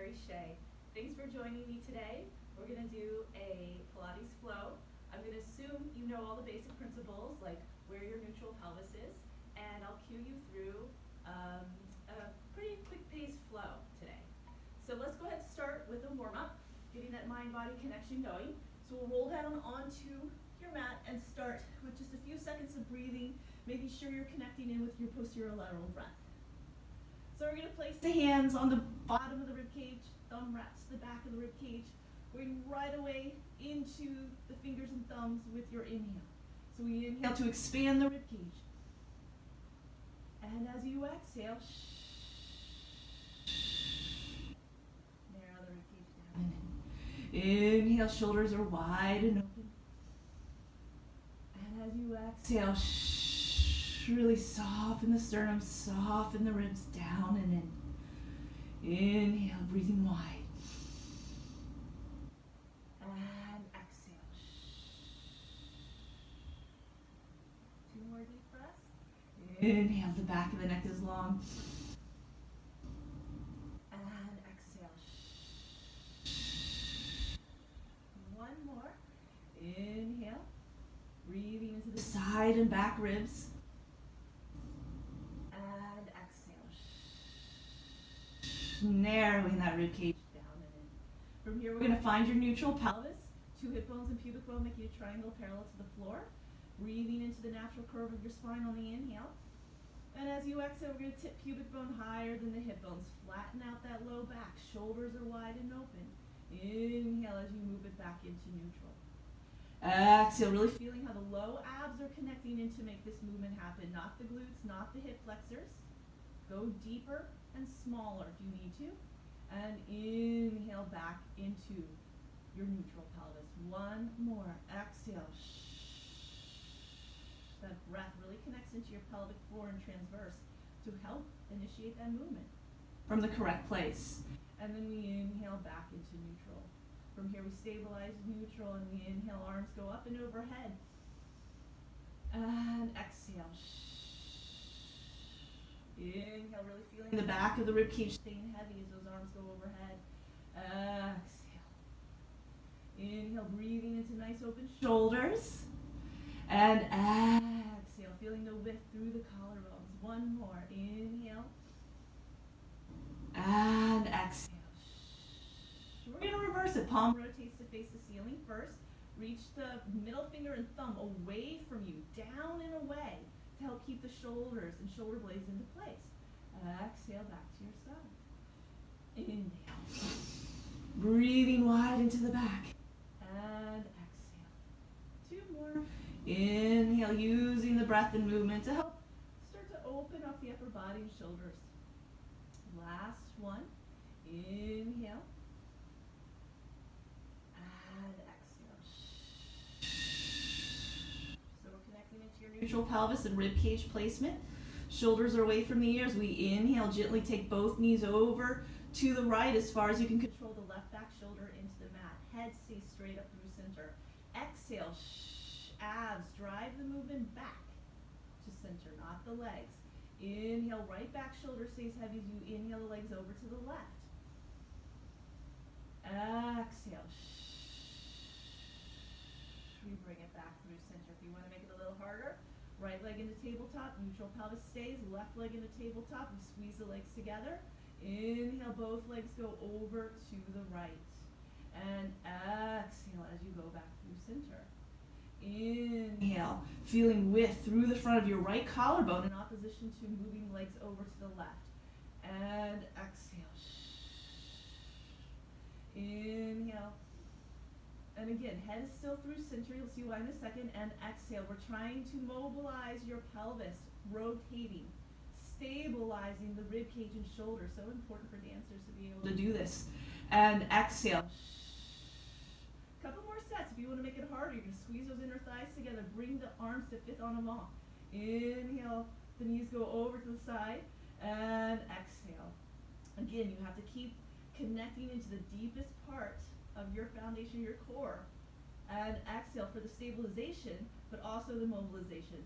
Mary Shea. Thanks for joining me today. We're going to do a Pilates flow. I'm going to assume you know all the basic principles, like where your neutral pelvis is, and I'll cue you through a pretty quick paced flow today. So let's go ahead and start with a warm-up, getting that mind-body connection going. So we'll roll down onto your mat and start with just a few seconds of breathing, making sure you're connecting in with your posterior lateral breath. So we're going to place the hands on the bottom of the rib cage, thumb wraps the back of the rib cage, going right away into the fingers and thumbs with your inhale. So we inhale to expand the rib cage. And as you exhale, narrow the rib cage down. Inhale, shoulders are wide and open. And as you exhale, really soften the sternum, soften the ribs down and in. Inhale, breathing wide. And exhale. Two more deep breaths. Inhale, the back of the neck is long. And exhale. One more. Inhale. Breathing into the side and back ribs. And exhale. Narrowing that rib cage down and in. From here, we're going to find your neutral pelvis. Two hip bones and pubic bone make you a triangle parallel to the floor. Breathing into the natural curve of your spine on the inhale. And as you exhale, we're going to tip pubic bone higher than the hip bones. Flatten out that low back. Shoulders are wide and open. Inhale as you move it back into neutral. Exhale, really feeling how the low abs are connecting in to make this movement happen. Not the glutes, not the hip flexors. Go deeper and smaller if you need to. And inhale back into your neutral pelvis. One more. Exhale. That breath really connects into your pelvic floor and transverse to help initiate that movement from the correct place. And then we inhale back into neutral. From here we stabilize neutral and we inhale, arms go up and overhead. And exhale. Inhale, really feeling the back of the rib cage staying heavy as those arms go overhead. Exhale. Inhale, breathing into nice open shoulders. And exhale, feeling the width through the collarbones. One more. Inhale. And exhale. We're going to reverse it. Palm rotates to face the ceiling first. Reach the middle finger and thumb away from you, down and away, to help keep the shoulders and shoulder blades into place. Exhale back to your side. Inhale. Breathing wide into the back. And exhale. Two more. Inhale, using the breath and movement to help start to open up the upper body and shoulders. Last one. Inhale. And exhale. So we're connecting into your neutral pelvis and rib cage placement. Shoulders are away from the ears. We inhale, gently take both knees over to the right as far as you can control the left back shoulder into the mat. Head stays straight up through center. Exhale, abs, drive the movement back to center, not the legs. Inhale, right back shoulder stays heavy as you inhale the legs over to the left. Exhale. We bring it back through center. If you want to make it a little harder, right leg into tabletop, neutral pelvis stays, left leg into tabletop, we squeeze the legs together. Inhale, both legs go over to the right. And exhale as you go back through center. Inhale, feeling width through the front of your right collarbone in opposition to moving legs over to the left. And exhale. Inhale. And again, head is still through center. You'll see why in a second. And exhale. We're trying to mobilize your pelvis, rotating, stabilizing the rib cage and shoulder. So important for dancers to be able to do this. And exhale. Couple more sets. If you want to make it harder, you can squeeze those inner thighs together. Bring the arms to fifth en avant. Inhale. The knees go over to the side. And exhale. Again, you have to keep connecting into the deepest part of your foundation, your core. And exhale for the stabilization, but also the mobilization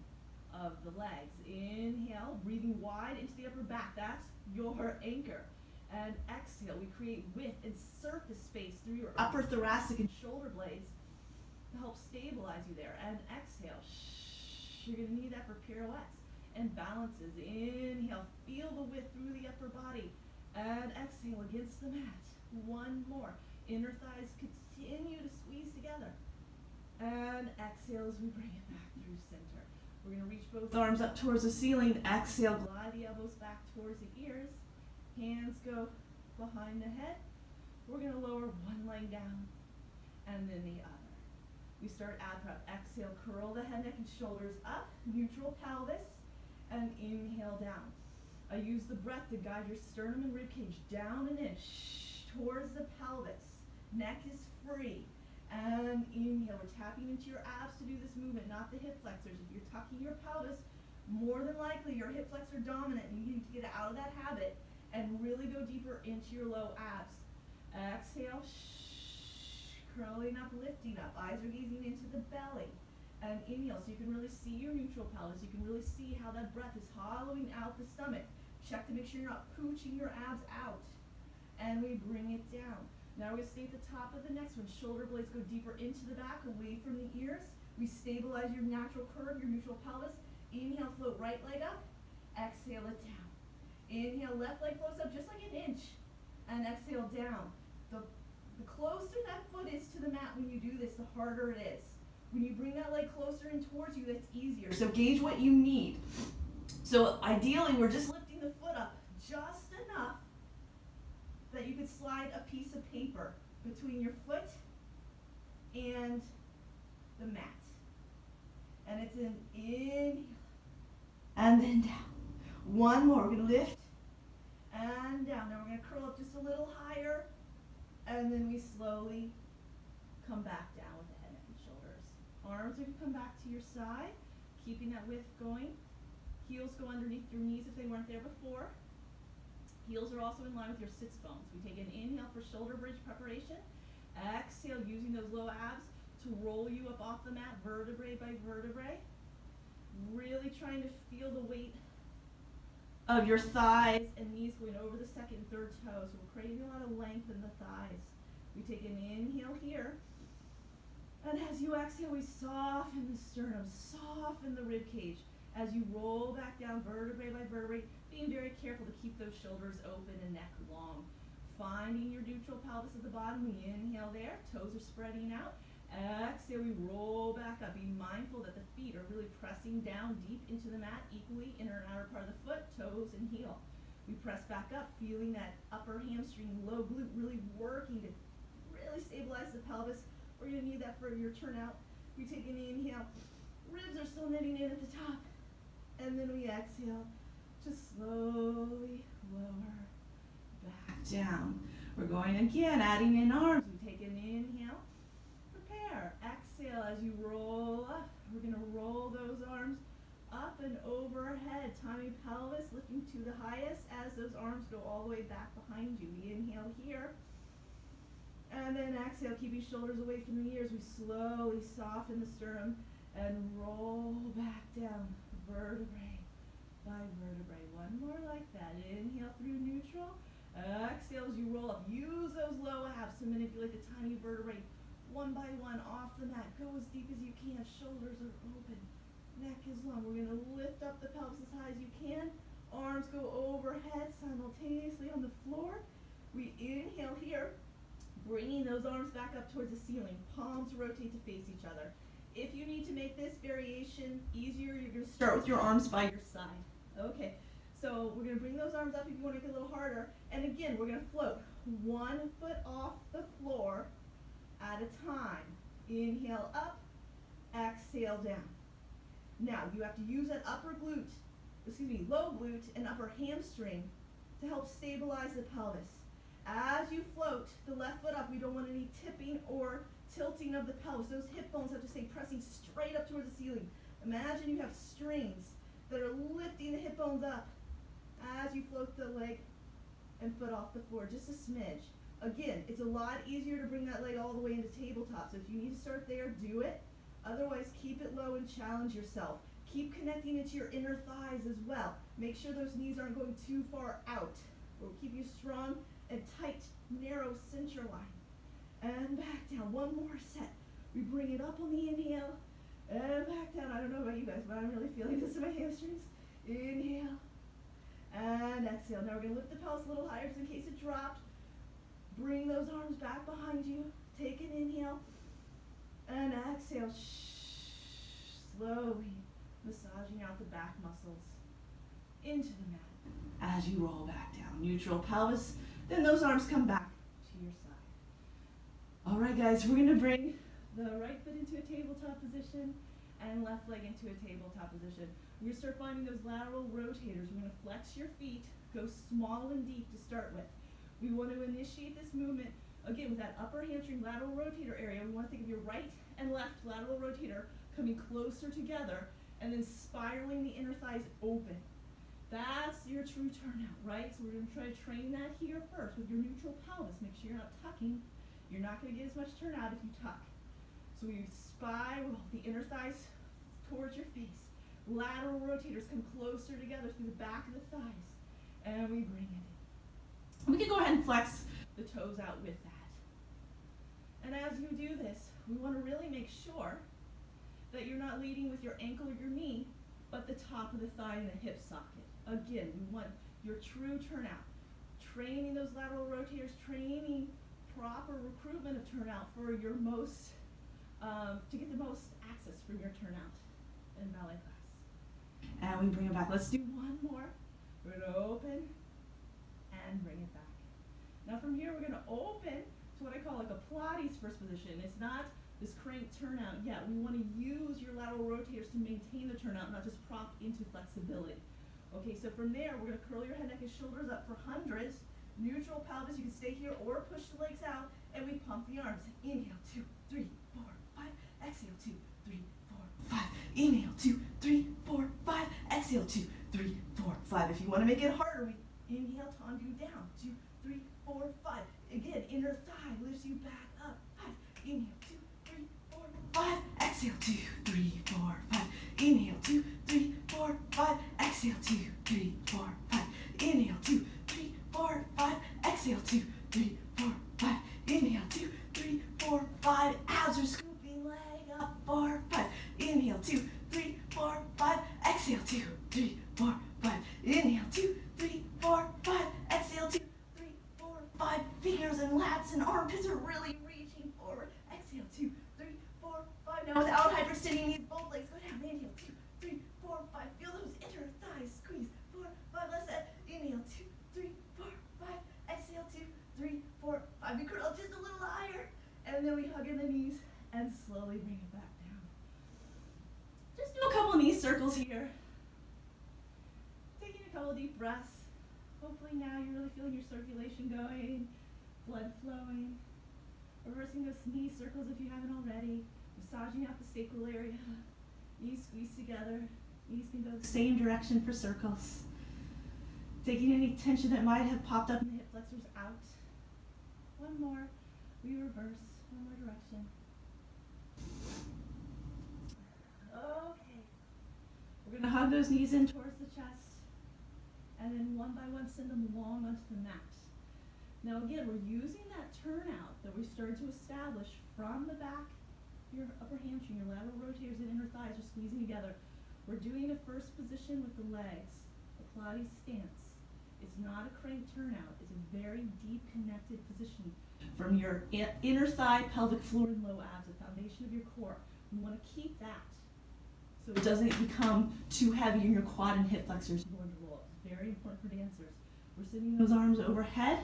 of the legs. Inhale, breathing wide into the upper back. That's your anchor. And exhale, we create width and surface space through your upper thoracic and shoulder blades to help stabilize you there. And exhale, you're going to need that for pirouettes and balances. Inhale, feel the width through the upper body. And exhale against the mat. One more. Inner thighs continue to squeeze together. And exhale as we bring it back through center. We're going to reach both arms up towards the ceiling. Exhale, glide the elbows back towards the ears. Hands go behind the head. We're going to lower one leg down and then the other. We start ab prep. Exhale, curl the head, neck, and shoulders up. Neutral pelvis. And inhale down. I use the breath to guide your sternum and ribcage down and in. Towards the pelvis. Neck is free. And inhale. We're tapping into your abs to do this movement, not the hip flexors. If you're tucking your pelvis, more than likely your hip flexor dominant, and you need to get out of that habit and really go deeper into your low abs. Exhale, curling up, lifting up. Eyes are gazing into the belly. And inhale, so you can really see your neutral pelvis. You can really see how that breath is hollowing out the stomach. Check to make sure you're not pooching your abs out. And we bring it down. Now we're going to stay at the top of the next one. Shoulder blades go deeper into the back, away from the ears. We stabilize your natural curve, your neutral pelvis. Inhale, float right leg up. Exhale it down. Inhale, left leg floats up just like an inch. And exhale down. The closer that foot is to the mat when you do this, the harder it is. When you bring that leg closer in towards you, that's easier. So gauge what you need. So ideally, we're just lifting the foot up just enough that you could slide a piece of paper between your foot and the mat. And it's an inhale and then down. One more. We're going to lift and down. Now we're going to curl up just a little higher, and then we slowly come back down with the head, neck, and shoulders. Arms are going to come back to your side, keeping that width going. Heels go underneath your knees if they weren't there before. Heels are also in line with your sits bones. We take an inhale for shoulder bridge preparation. Exhale, using those low abs to roll you up off the mat, vertebrae by vertebrae. Really trying to feel the weight of your thighs and knees going over the second and third toes. So we're creating a lot of length in the thighs. We take an inhale here. And as you exhale, we soften the sternum, soften the rib cage. As you roll back down vertebrae by vertebrae, being very careful to keep those shoulders open and neck long. Finding your neutral pelvis at the bottom, we inhale there, toes are spreading out. Exhale, we roll back up. Be mindful that the feet are really pressing down deep into the mat, equally inner and outer part of the foot, toes and heel. We press back up, feeling that upper hamstring, low glute, really working to really stabilize the pelvis. We're going to need that for your turnout. We take an inhale. Ribs are still knitting in at the top. And then we exhale, just slowly lower back down. We're going again, adding in arms. We take an inhale, prepare. Exhale as you roll up. We're going to roll those arms up and overhead. Tummy, pelvis lifting to the highest as those arms go all the way back behind you. We inhale here. And then exhale, keeping shoulders away from the ears. We slowly soften the sternum and roll back down, vertebrae by vertebrae. One more like that. Inhale through neutral. Exhale as you roll up. Use those low abs to manipulate the tiny vertebrae one by one off the mat. Go as deep as you can. Shoulders are open. Neck is long. We're going to lift up the pelvis as high as you can. Arms go overhead simultaneously on the floor. We inhale here, bringing those arms back up towards the ceiling. Palms rotate to face each other. If you need to make this variation easier, you're going to start with your arms by your side. Okay, so we're going to bring those arms up if you want to make it a little harder. And again, we're going to float 1 foot off the floor at a time. Inhale up, exhale down. Now, you have to use that low glute and upper hamstring to help stabilize the pelvis. As you float the left foot up, we don't want any tipping or tilting of the pelvis. Those hip bones have to stay pressing straight up towards the ceiling. Imagine you have strings that are lifting the hip bones up as you float the leg and foot off the floor, just a smidge. Again, it's a lot easier to bring that leg all the way into tabletop, so if you need to start there, do it. Otherwise, keep it low and challenge yourself. Keep connecting into your inner thighs as well. Make sure those knees aren't going too far out. We'll keep you strong and tight, narrow center line. And back down. One more set. We bring it up on the inhale and back down. I don't know about you guys, but I'm really feeling this in my hamstrings. Inhale and exhale. Now we're going to lift the pelvis a little higher just in case it dropped. Bring those arms back behind you. Take an inhale and exhale. Slowly massaging out the back muscles into the mat as you roll back down. Neutral pelvis. Then those arms come back to your side. All right, guys, we're going to bring the right foot into a tabletop position and left leg into a tabletop position. We're going to start finding those lateral rotators. We're going to flex your feet, go small and deep to start with. We want to initiate this movement, again, with that upper hamstring lateral rotator area. We want to think of your right and left lateral rotator coming closer together and then spiraling the inner thighs open. That's your true turnout, right? So we're going to try to train that here first with your neutral pelvis. Make sure you're not tucking. You're not going to get as much turnout if you tuck. So we spiral the inner thighs towards your face. Lateral rotators come closer together through the back of the thighs. And we bring it in. We can go ahead and flex the toes out with that. And as you do this, we want to really make sure that you're not leading with your ankle or your knee, but the top of the thigh and the hip socket. Again, we want your true turnout. Training those lateral rotators, training proper recruitment of turnout for your most, to get the most access from your turnout in ballet class. And we bring it back. Let's do one more. We're going to open and bring it back. Now from here, we're going to open to what I call like a Pilates first position. It's not this crank turnout yet. We want to use your lateral rotators to maintain the turnout, not just prop into flexibility. Okay, so from there, we're going to curl your head, neck, and shoulders up for hundreds. Neutral pelvis, you can stay here or push the legs out, and we pump the arms. Inhale, 2, 3, 4, 5. Exhale, 2, 3, 4, 5. Inhale, 2, 3, 4, 5. Exhale, 2, 3, 4, 5. If you want to make it harder, we inhale, tendu down. 2, 3, 4, 5. Again, inner thigh lifts you back up. 5. Inhale, 2, 3, 4, 5. Exhale, 2, 3, 4, 5. Inhale, 2, 3, 4, 5. Exhale, 2, 3, 4, 5. Inhale, 2, 3, 4, 5. Exhale, 2, 3, 4, 5. Inhale, 2, 3, 4, 5. Abs are scooping, leg up, 4, 5. Inhale, 2, 3, 4, 5. Exhale, 2, 3, 4, 5. Inhale, 2, 3, 4, 5. Exhale, 2, 3, 4, 5. Fingers and lats and armpits are really reaching forward. Exhale, 2, 3, 4, 5. Now without hyperextending these, both legs go down. Inhale, 2, 3, 4, 5. Feel those inner thighs squeeze. 4, 5. Let's inhale, 2, 3, 4, 5. Exhale, 2, 3, 4, 5. We curl just a little higher. And then we hug in the knees and slowly bring it back down. Just do a couple knee circles here. Taking a couple deep breaths. Hopefully now you're really feeling your circulation going, blood flowing. Reversing those knee circles if you haven't already. Massaging out the sacral area. Knees squeeze together. Knees can go the same direction for circles. Taking any tension that might have popped up in the hip flexors out. One more. We reverse. One more direction. Okay. We're going to hug those knees in towards the chest. And then one by one send them long onto the mat. Now again, we're using that turnout that we started to establish from the back, your upper hamstring, your lateral rotators and inner thighs are squeezing together. We're doing a first position with the legs, the Pilates stance. It's not a crank turnout. It's a very deep connected position from your inner thigh, pelvic floor, and low abs, the foundation of your core. We want to keep that so it doesn't become too heavy in your quad and hip flexors going to roll. It's very important for dancers. We're sending those arms overhead.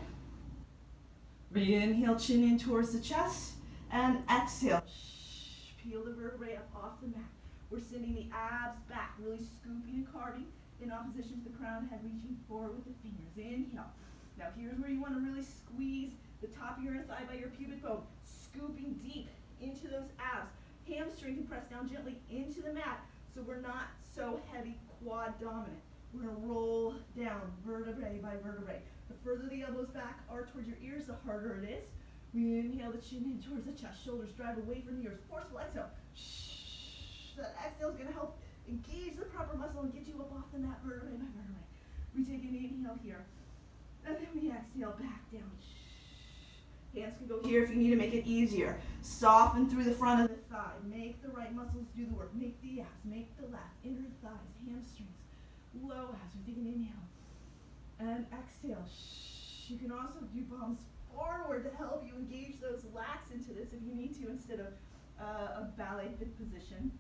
Inhale, chin in towards the chest, and exhale. Peel the vertebrae up off the mat. We're sending the abs back, really scooping and carving in opposition to the crown head, reaching forward with the fingers. Inhale. Now here's where you want to really squeeze the top of your inner thigh by your pubic bone, scooping deep into those abs. Hamstring can press down gently into the mat so we're not so heavy quad dominant. We're going to roll down vertebrae by vertebrae. The further the elbows back are towards your ears, the harder it is. We inhale the chin in towards the chest, shoulders drive away from the ears. Forceful exhale. That exhale is going to help engage the proper muscle and get you up off the mat vertebrae by vertebrae. We take an inhale here. And then we exhale back down. Hands can go here if you need to make it easier. Soften through the front of the thigh. Make the right muscles do the work. Make the abs, make the lats, inner thighs, hamstrings, low abs. We take an inhale and exhale. You can also do palms forward to help you engage those lats into this if you need to instead of a ballet fifth position.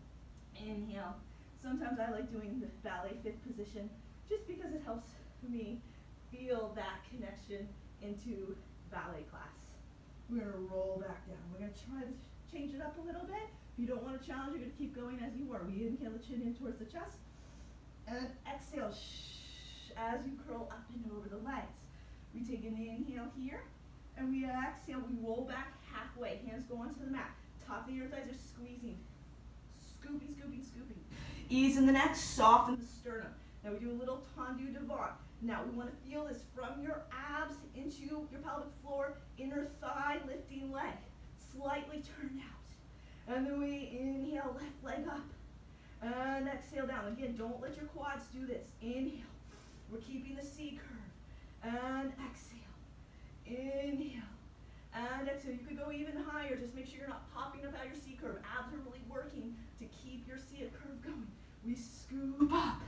Inhale. Sometimes I like doing the ballet fifth position just because it helps me feel that connection into ballet class. We're going to roll back down. We're going to try to change it up a little bit. If you don't want to challenge, you're going to keep going as you are. We inhale the chin in towards the chest. And exhale as you curl up and over the legs. We take an inhale here. And we exhale. We roll back halfway. Hands go onto the mat. Top of the inner thighs are squeezing. Scooping, scooping, scooping. Ease in the neck. Soften the sternum. Now we do a little tendu devant. Now we want to feel this from your abs into your pelvic floor, inner thigh, lifting leg, slightly turned out. And then we inhale, left leg up, and exhale down. Again, don't let your quads do this. Inhale. We're keeping the C curve. And exhale. Inhale. And exhale. You could go even higher. Just make sure you're not popping up out your C curve. Abs are really working to keep your C curve going. We scoop up.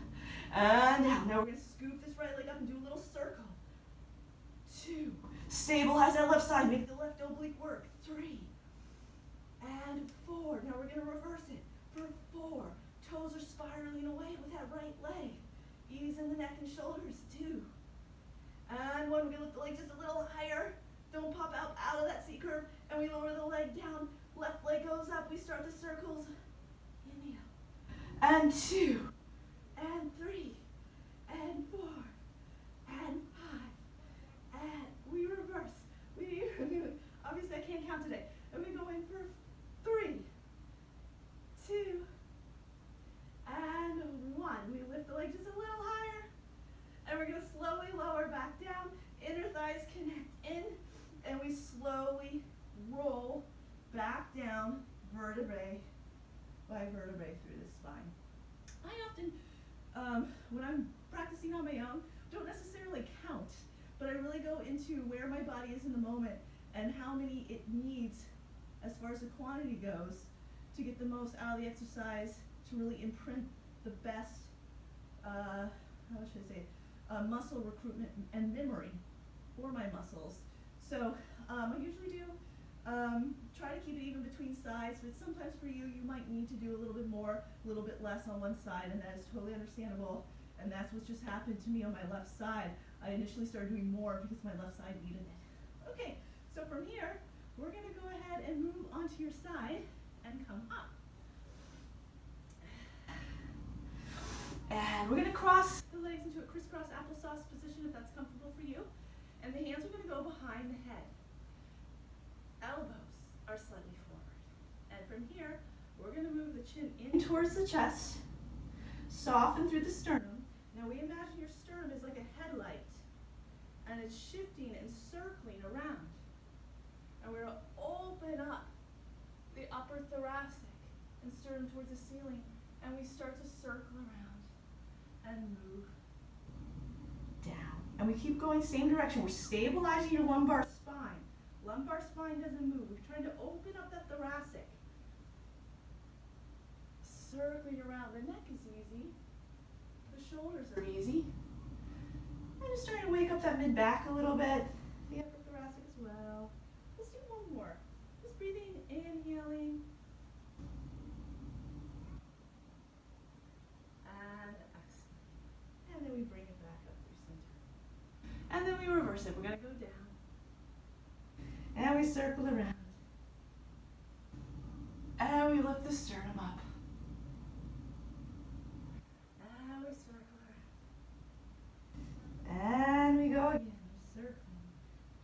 And down. Now we're going to scoop this right leg up and do a little circle. 2. Stabilize that left side. Make the left oblique work. 3. And 4. Now we're going to reverse it for 4. Toes are spiraling away with that right leg. Ease in the neck and shoulders. 2. And 1. We're going to lift the leg just a little higher. Don't pop out of that C curve. And we lower the leg down. Left leg goes up. We start the circles. Inhale. And 2. And 3, and 4, and 5, and we reverse. Obviously I can't count today. And we go in for 3, 2, and 1. We lift the leg just a little higher, and we're going to slowly lower back down. Inner thighs connect in, and we slowly roll back down, vertebrae by vertebrae through the spine. I often when I'm practicing on my own, don't necessarily count, but I really go into where my body is in the moment and how many it needs as far as the quantity goes to get the most out of the exercise, to really imprint the best, muscle recruitment and memory for my muscles. So I usually do try to keep it even between sides, but sometimes for you, you might need to do a little bit more, a little bit less on one side, and that is totally understandable. And that's what just happened to me on my left side. I initially started doing more because my left side needed it. Okay, so from here, we're going to go ahead and move onto your side and come up. And we're going to cross the legs into a crisscross applesauce position if that's comfortable for you. And the hands are going to go behind the head. Elbows are slightly forward. And from here, we're going to move the chin in towards the chest, soften through the sternum. Now we imagine your sternum is like a headlight, and it's shifting and circling around. And we're going to open up the upper thoracic and sternum towards the ceiling, and we start to circle around and move down. And we keep going same direction. We're stabilizing your lumbar spine. Lumbar spine doesn't move. We're trying to open up that thoracic. Circling around. The neck is easy. The shoulders are easy. I'm just trying to wake up that mid-back a little bit. The upper thoracic as well. Let's do one more. Just breathing, inhaling. And exhaling. And then we bring it back up through center. And then we reverse it. We're going to go down. And we circle around. And we lift the sternum up. And we circle around. And we go again. We're circling.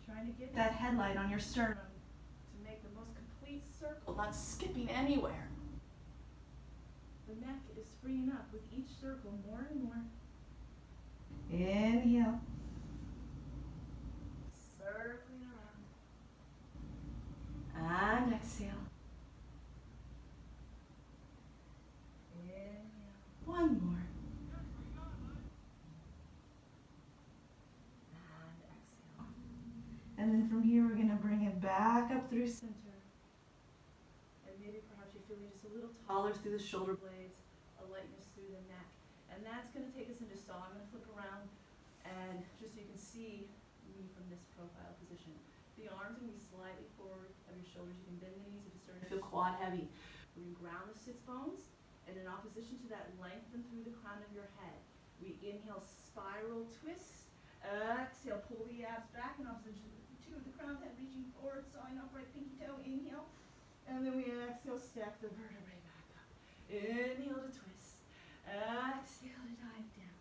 Trying to get that headlight on your sternum to make the most complete circle, not skipping anywhere. The neck is freeing up with each circle more and more. Inhale. Circling around. And exhale. Inhale. One more. And exhale. And then from here, we're gonna bring it back up through center. And maybe perhaps you're feeling just a little taller through the shoulder blades, a lightness through the neck. And that's gonna take us into saw. I'm gonna flip around and just so you can see me from this profile position. The arms are gonna be slightly forward of your shoulders. You can bend the knees if it's starting to feel quad heavy. We're gonna ground the sits bones, and in opposition to that, lengthen through the crown of your head. We inhale, spiral twist. Exhale, pull the abs back in opposition to the crown of the head, reaching forward, sawing upright, pinky toe, inhale. And then we exhale, stack the vertebrae back up. Inhale to twist. Exhale to dive down.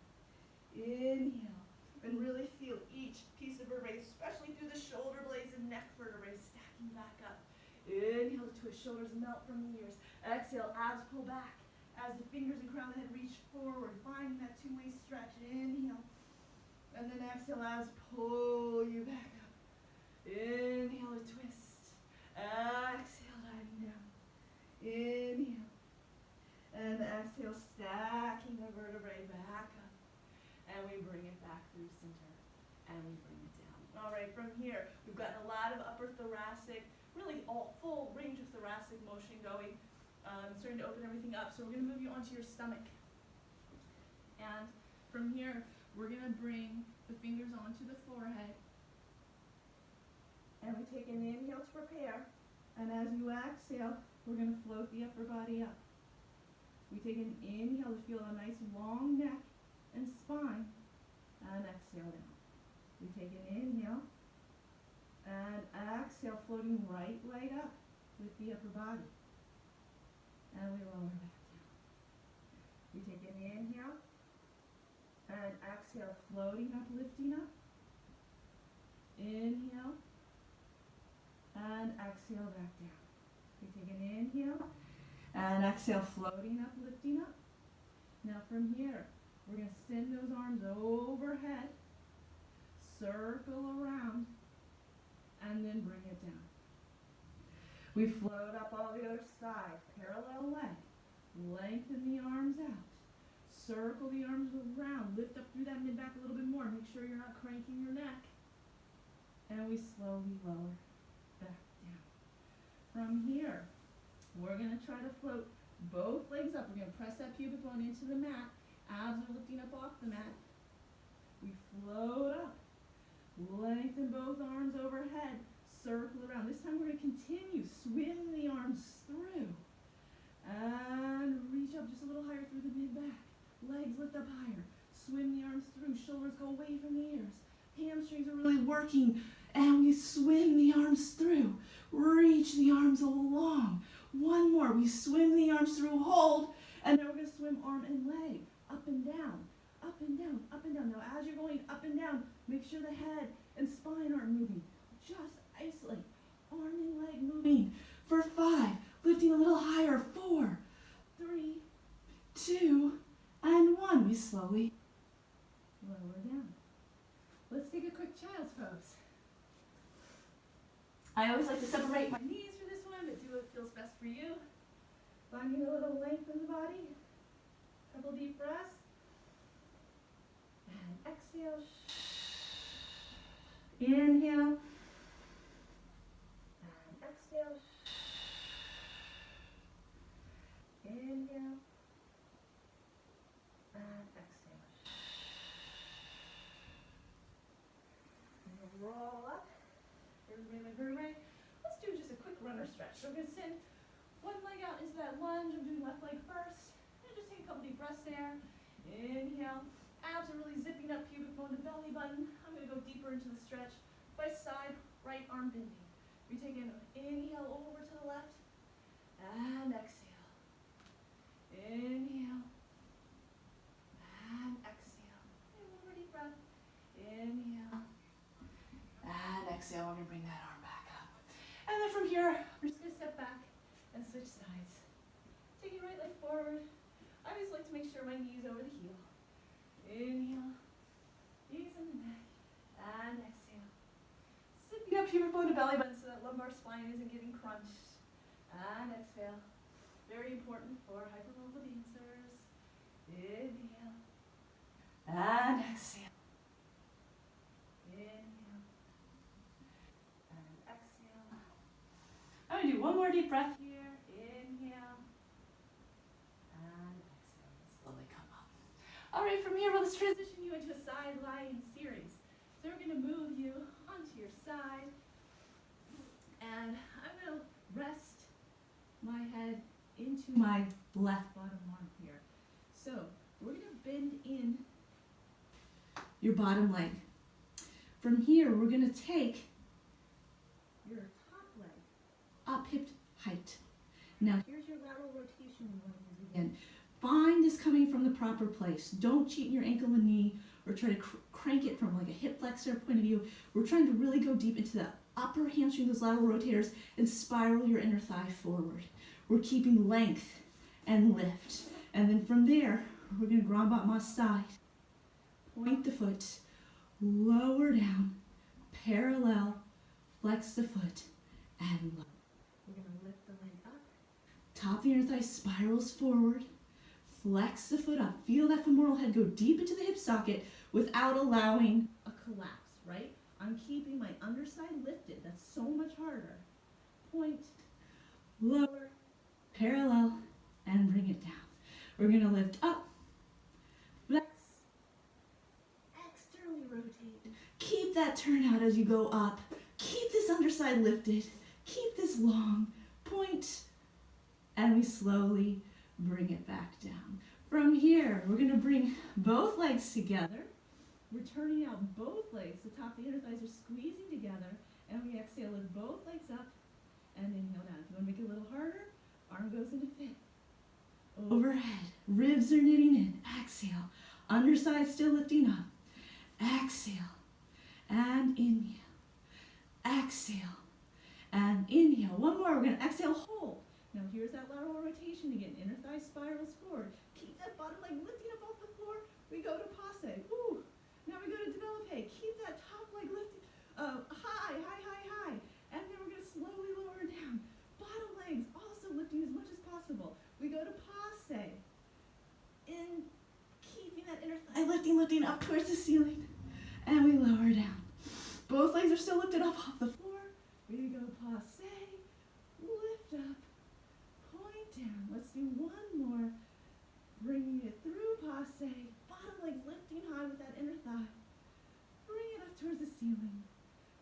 Inhale. And really feel each piece of vertebrae, especially through the shoulder blades and neck vertebrae, stacking back up. Inhale to twist, shoulders melt from the ears. Exhale, abs pull back as the fingers and crown of the head reach forward, finding that two-way stretch. Inhale. And then exhale, abs pull you back up. Inhale to twist. Exhale, diving down. Inhale. And exhale, stacking the vertebrae back up. And we bring it back through center, and we bring it down. All right, from here, we've gotten a lot of upper thoracic, really all full range of thoracic motion going. Starting to open everything up. So we're going to move you onto your stomach. And from here, we're going to bring the fingers onto the forehead. And we take an inhale to prepare. And as you exhale, we're going to float the upper body up. We take an inhale to feel a nice long neck and spine, and exhale down. We take an inhale, and exhale, floating right leg up with the upper body. And we lower back down. We take an inhale, and exhale, floating up, lifting up. Inhale, and exhale, back down. We take an inhale, and exhale, floating up, lifting up. Now from here, we're going to send those arms overhead, circle around, and then bring it down. We float up all the other side, parallel leg, lengthen the arms out, circle the arms around, lift up through that mid-back a little bit more, make sure you're not cranking your neck, and we slowly lower back down. From here, we're going to try to float both legs up. We're going to press that pubic bone into the mat. Abs are lifting up off the mat. We float up. Lengthen both arms overhead. Circle around. This time we're going to continue. Swim the arms through. And reach up just a little higher through the mid-back. Legs lift up higher. Swim the arms through. Shoulders go away from the ears. Hamstrings are really working. And we swim the arms through. Reach the arms along. One more. We swim the arms through. Hold. And now we're going to swim arm and leg. Up and down. Up and down. Up and down. Now as you're going up and down, make sure the head and spine aren't moving. Just isolate. Arm and leg moving. For 5. Lifting a little higher. 4, 3, 2, and 1. We slowly lower down. Let's take a quick child's pose. I always like to separate my knees for this one, but do what feels best for you. Finding a little length in the body. Couple deep breaths. And exhale. Inhale. And exhale. Inhale. And exhale. And we'll roll up. Vertebrae. Let's do just a quick runner stretch. So we're going to send one leg out into that lunge. I'm doing left leg first. And just take a couple deep breaths there. Inhale. Abs are really zipping up, pubic bone to belly button. I'm going to go deeper into the stretch by side, right arm bending. We take an inhale over to the left. And exhale. Inhale. And exhale. And one more deep breath. Inhale. And exhale, we're going to bring that arm back up. And then from here, we're just going to step back and switch sides. Take your right leg forward. I always like to make sure my knee is over the heel. Inhale. Knees in the neck. And exhale. Zipping up pubic bone to belly button so that lumbar spine isn't getting crunched. And exhale. Very important for hypermobile dancers. Inhale. And exhale. Inhale. more deep breath here. Inhale. And exhale. Slowly come up. All right, from here, let's transition you into a side lying series. So we're going to move you onto your side. And I'm going to rest my head into my left bottom arm here. So we're going to bend in your bottom leg. From here, we're going to take your top leg up hip height. Now here's your lateral rotation we want to use again. Find this coming from the proper place. Don't cheat in your ankle and knee or try to crank it from like a hip flexor point of view. We're trying to really go deep into the upper hamstring, those lateral rotators, and spiral your inner thigh forward. We're keeping length and lift. And then from there, we're going to Grand Battement side. Point the foot, lower down, parallel, flex the foot, and lower. We're going to lift the leg up. Top of the inner thigh spirals forward. Flex the foot up. Feel that femoral head go deep into the hip socket without allowing a collapse, right? I'm keeping my underside lifted. That's so much harder. Point, lower, parallel, and bring it down. We're going to lift up, flex, externally rotate. Keep that turnout as you go up. Keep this underside lifted. Keep this long. Point, and we slowly bring it back down. From here, we're going to bring both legs together. We're turning out both legs. The top of the inner thighs are squeezing together. And we exhale, lift both legs up and inhale down. If you want to make it a little harder, arm goes into fit. Overhead, ribs are knitting in. Exhale. Underside still lifting up. Exhale. And inhale. Exhale. And inhale. One more. We're going to exhale, hold. Now here's that lateral rotation again. Inner thigh spirals forward. Keep that bottom leg lifting up off the floor. We go to passe. Woo. Now we go to développé. Keep that top leg lifted high, high, high, high. And then we're going to slowly lower down. Bottom legs also lifting as much as possible. We go to passe. In keeping that inner thigh lifting up towards the ceiling. And we lower down. Both legs are still lifted up off the floor. We go passe. Lift up. Point down. Let's do one more. Bringing it through passe. Bottom legs lifting high with that inner thigh. Bring it up towards the ceiling.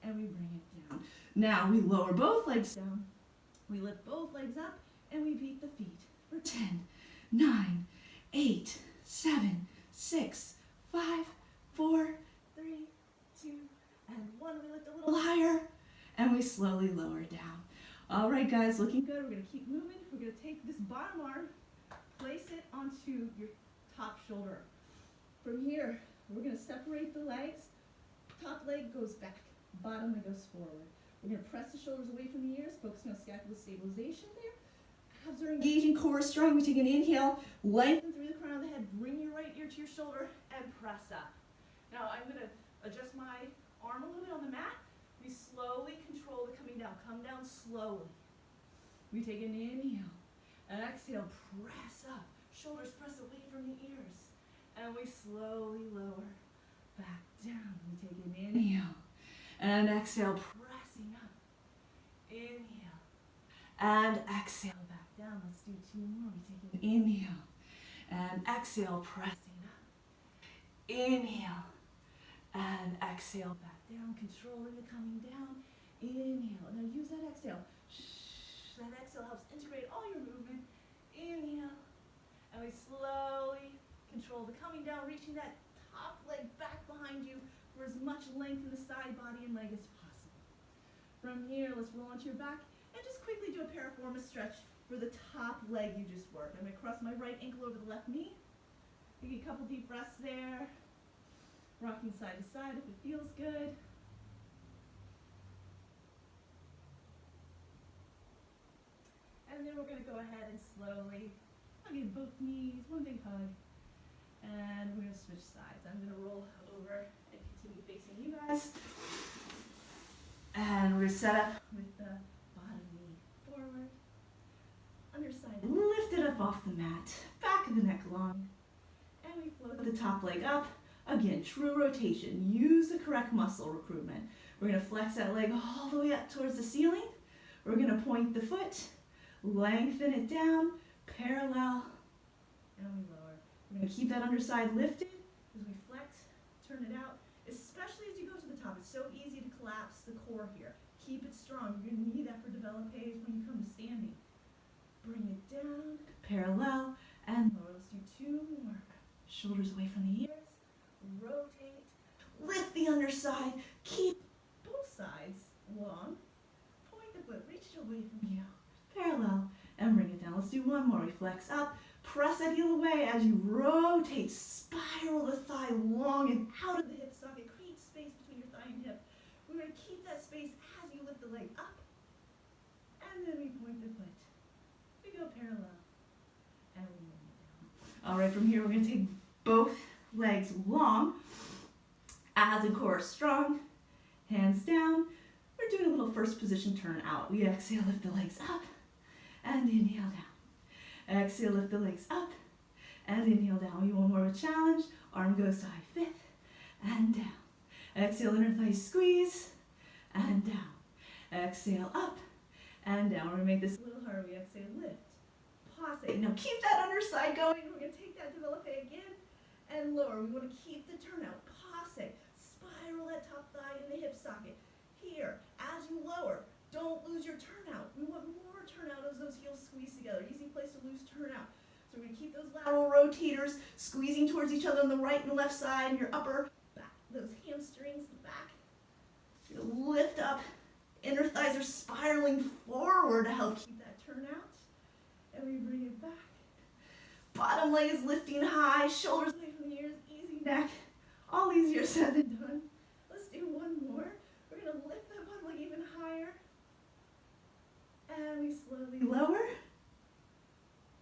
And we bring it down. Now we lower both legs down. We lift both legs up and we beat the feet for 10, 9, 8, 7, 6, 5, 4, 3, 2, and 1. We lift a little higher and we slowly lower down. All right, guys, looking good. We're going to keep moving. We're going to take this bottom arm, place it onto your top shoulder. From here, we're going to separate the legs. Top leg goes back, bottom leg goes forward. We're going to press the shoulders away from the ears, focusing on scapular stabilization there. Abs are engaging, core is strong. We take an inhale, lengthen through the crown of the head, bring your right ear to your shoulder, and press up. Now I'm going to adjust my arm a little bit on the mat. We slowly control the coming down. Come down slowly. We take an inhale, and exhale, press up. Shoulders press away from the ears. And we slowly lower back down. We take an inhale, and exhale, pressing up. Inhale, and exhale back down. Let's do 2 more. We take an inhale, and exhale, pressing up. Inhale, and exhale back down, controlling the coming down. Inhale. Now use that exhale. That exhale helps integrate all your movement. Inhale. And we slowly control the coming down, reaching that top leg back behind you for as much length in the side, body, and leg as possible. From here, let's roll onto your back and just quickly do a piriformis stretch for the top leg you just worked. I'm going to cross my right ankle over the left knee. Take a couple deep breaths there. Rocking side to side if it feels good. And then we're going to go ahead and slowly hug in both knees, one big hug. And we're going to switch sides. I'm going to roll over and continue facing you guys. And we're set up with the bottom knee forward. Underside lifted up off the mat. Back of the neck long. And we float the top leg up. Again, true rotation. Use the correct muscle recruitment. We're going to flex that leg all the way up towards the ceiling. We're gonna point the foot, lengthen it down, parallel, and we lower. We're gonna keep that underside lifted as we flex, turn it out, especially as you go to the top. It's so easy to collapse the core here. Keep it strong. You're gonna need that for developers when you come to standing. Bring it down, parallel, and lower. Let's do 2 more. Shoulders away from the ears, rotate, lift the underside, keep both sides long, point the foot, reach it away from you, parallel, and bring it down. Let's do 1 more. We flex up, press that heel away as you rotate, spiral the thigh long and out of the hip socket, create space between your thigh and hip. We're going to keep that space as you lift the leg up, and then we point the foot. We go parallel, and we move it down. All right, from here we're going to take both legs long, abs and core strong, hands down. We're doing a little first position turn out. We exhale, lift the legs up, and inhale down. Exhale, lift the legs up, and inhale down. We want more of a challenge. Arm goes to high fifth, and down. Exhale, inner thigh squeeze, and down. Exhale, up, and down. We're going to make this a little harder. We exhale, lift, passe. Now keep that underside going. We're going to take that développé again, and lower. We want to keep the turnout, passe. Spiral that top thigh in the hip socket. Here, as you lower, don't lose your turnout. We want more turnout as those heels squeeze together. Easy place to lose turnout. So we're going to keep those lateral rotators squeezing towards each other on the right and the left side, and your upper back, those hamstrings, the back. You're going to lift up. Inner thighs are spiraling forward to help keep that turnout. And we bring it back. Bottom leg is lifting high, shoulders away from the ears, easy neck. All easier said than done. Let's do 1 more. We're going to lift that bottom leg even higher. And we slowly lower.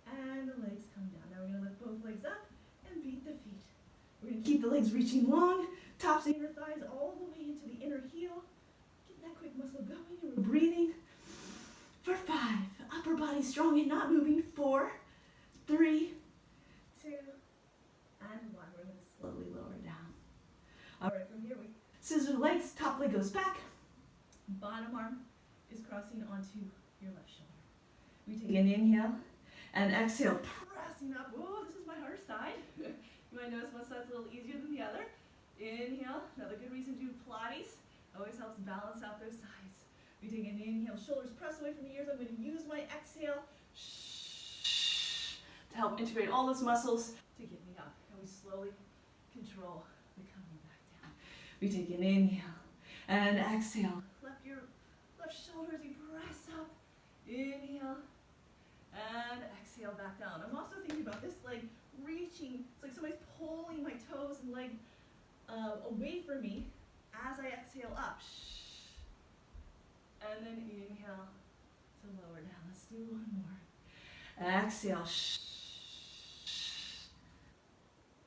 And the legs come down. Now we're going to lift both legs up and beat the feet. We're going to keep the legs reaching long, tops of the inner thighs all the way into the inner heel. Get that quick muscle going. And we're breathing for 5. Upper body strong and not moving. 4, 3, 2, and 1. We're going to slowly lower down. All right, from here we scissor the legs. Top leg goes back. Bottom arm is crossing onto your left shoulder. We take an inhale and exhale, pressing up. Whoa, this is my harder side. You might notice one side's a little easier than the other. Inhale, another good reason to do Pilates. Always helps balance out those sides. We take an inhale, shoulders press away from the ears. I'm going to use my exhale to help integrate all those muscles to get me up. And we slowly control the coming back down. We take an inhale and exhale. Left your left shoulder as you press up. Inhale and exhale back down. I'm also thinking about this leg reaching. It's like somebody's pulling my toes and leg away from me as I exhale up. And then inhale to lower down. Let's do 1 more. Exhale.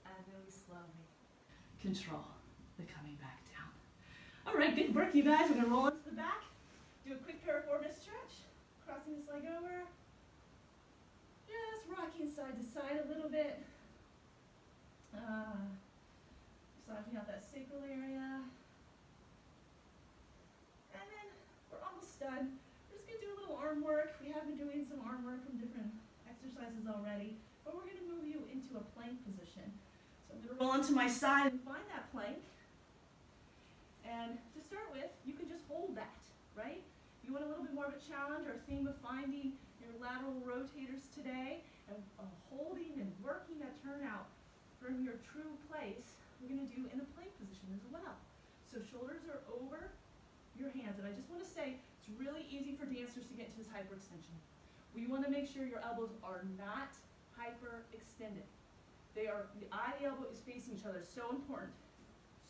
And then we slowly control the coming back down. All right, good work, you guys. We're going to roll into the back. Do a quick piriformis stretch. Crossing this leg over. Just rocking side to side a little bit. Massaging out that sacral area. And then we're almost done. We're just going to do a little arm work. We have been doing some arm work from different exercises already, but we're going to move you into a plank position. So I'm going to roll onto my side and find that plank. And to start with, you can just hold that, right? You want a little bit more of a challenge, our theme of finding your lateral rotators today, and holding and working that turnout from your true place, we're going to do in a plank position as well. So shoulders are over your hands, and I just want to say it's really easy for dancers to get into this hyperextension. We want to make sure your elbows are not hyperextended. They are, the eye and the elbow is facing each other. So important.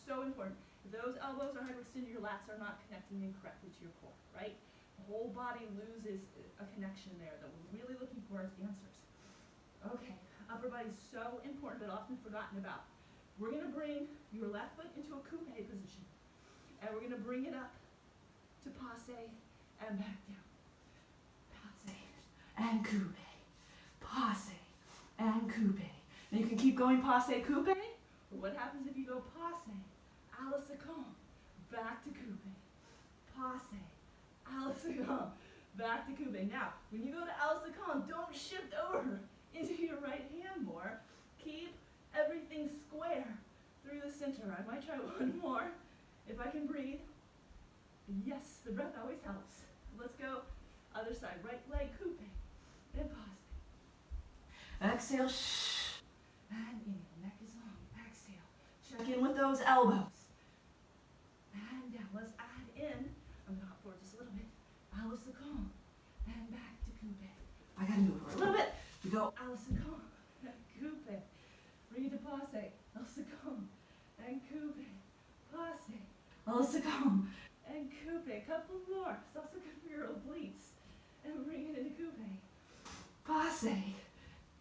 So important. If those elbows are hyperextended, your lats are not connecting incorrectly to your core, right? The whole body loses a connection there that we're really looking for as dancers. Okay, upper body is so important but often forgotten about. We're going to bring your left foot into a coupe position. And we're going to bring it up to passe and back down. Passe and coupe. Passe and coupe. And you can keep going passe, coupe. Or what happens if you go passe, à la seconde, back to coupe. Passe, à la seconde, back to Kube. Now, when you go to Alice Column, don't shift over into your right hand more. Keep everything square through the center. I might try one more if I can breathe. Yes, the breath always helps. Let's go other side. Right leg Kube. And pause. Exhale. Shh. And inhale. Neck is long. Exhale. Check in with those elbows. And down. Let's add in. I'm going to hop forward just a little bit. Alice Calm. And back to Kube. I got to move over a little bit. We go Alice Calm. And Kube. Bring it to Passe. Alice Calm. And Kube. Passe. Alice Calm. And Kube. A couple more. It's also good for your obliques. And bring it into Kube. Passe.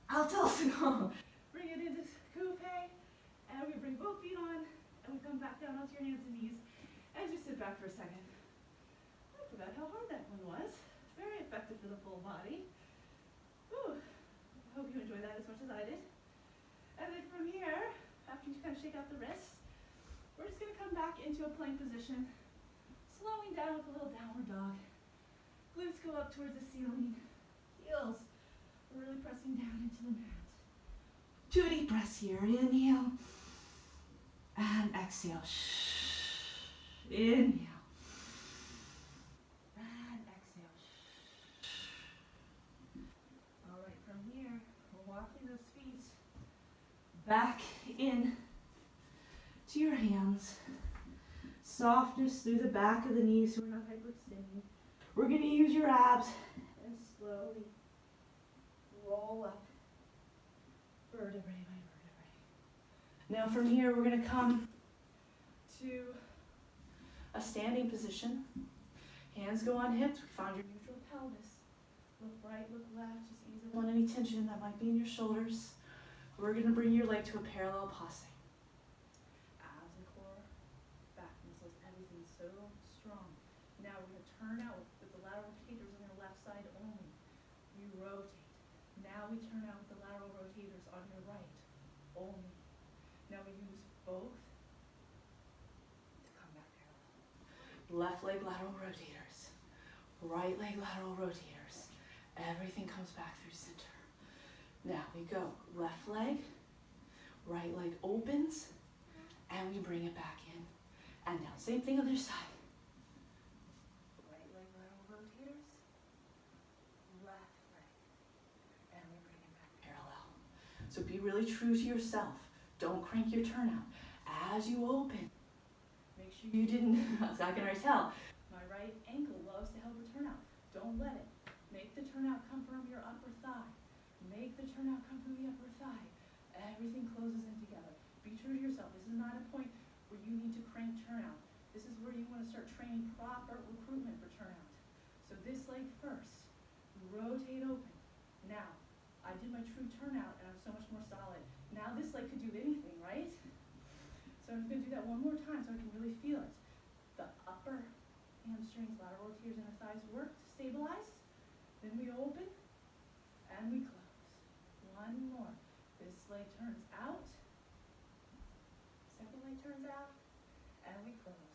Alice Calm. Bring it into Kube. And we bring both feet on. And we come back down onto your hands and knees. As you sit back for a second. I forgot how hard that one was. Very effective for the full body. Whew. I hope you enjoyed that as much as I did. And then from here, after you kind of shake out the wrists, we're just going to come back into a plank position, slowing down with a little downward dog. Glutes go up towards the ceiling. Heels really pressing down into the mat. 2 deep breaths here. Inhale. And exhale. Inhale. And exhale. All right, from here, we're walking those feet back in to your hands. Softness through the back of the knees so we're not hyperextending. We're going to use your abs and slowly roll up vertebrae by vertebrae. Now from here, we're going to come to a standing position. Hands go on hips. We found your neutral pelvis. Look right, look left. Just ease up on any tension that might be in your shoulders. We're going to bring your leg to a parallel passe. Abs and core, back muscles, everything's so strong. Now we're going to turn out with the lateral rotators on your left side only. You rotate. Now we turn out with the lateral rotators on your right only. Now we use both to come back parallel. Left leg lateral rotators. Right leg lateral rotators. Everything comes back through center. Now we go left leg, right leg opens, and we bring it back in. And now same thing other side. Right leg lateral rotators, left leg, and we bring it back parallel. So be really true to yourself. Don't crank your turnout. As you open, make sure you didn't, I can already tell. My right ankle loves to help with turnout. Don't let it. Make the turnout come from your upper thigh. Make the turnout come from the upper thigh. Everything closes in together. Be true to yourself. This is not a point where you need to crank turnout. This is where you want to start training proper recruitment for turnout. So this leg first. Rotate open. Now, I did my true turnout and I'm so much more solid. Now this leg could do anything, right? So I'm going to do that one more time so I can really feel it. The upper hamstrings, lateral rotators, inner thighs work to stabilize. Then we open and we close. One more. This leg turns out. Second leg turns out. And we close.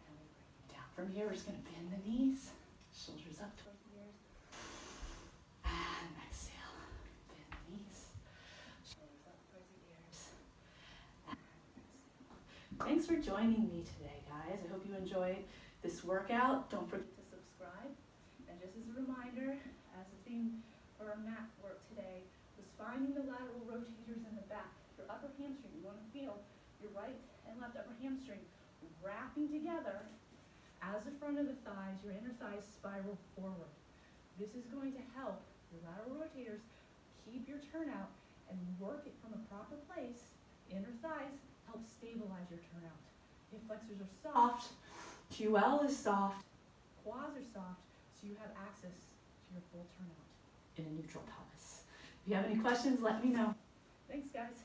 And we bring it down. From here, we're just going to bend the knees. Shoulders up towards the ears. And exhale. Bend the knees. Shoulders up towards the ears. And exhale. Thanks for joining me today, guys. I hope you enjoyed this workout. Don't forget to subscribe. And just as a reminder, as the theme for our mat work today was finding the lateral rotators in the back. Your upper hamstring, you want to feel your right and left upper hamstring wrapping together as the front of the thighs, your inner thighs spiral forward. This is going to help your lateral rotators keep your turnout and work it from a proper place. Inner thighs help stabilize your turnout. Hip flexors are soft, QL is soft, quads are soft, so you have access to your full turnout in a neutral pelvis. If you have any questions, let me know. Thanks, guys.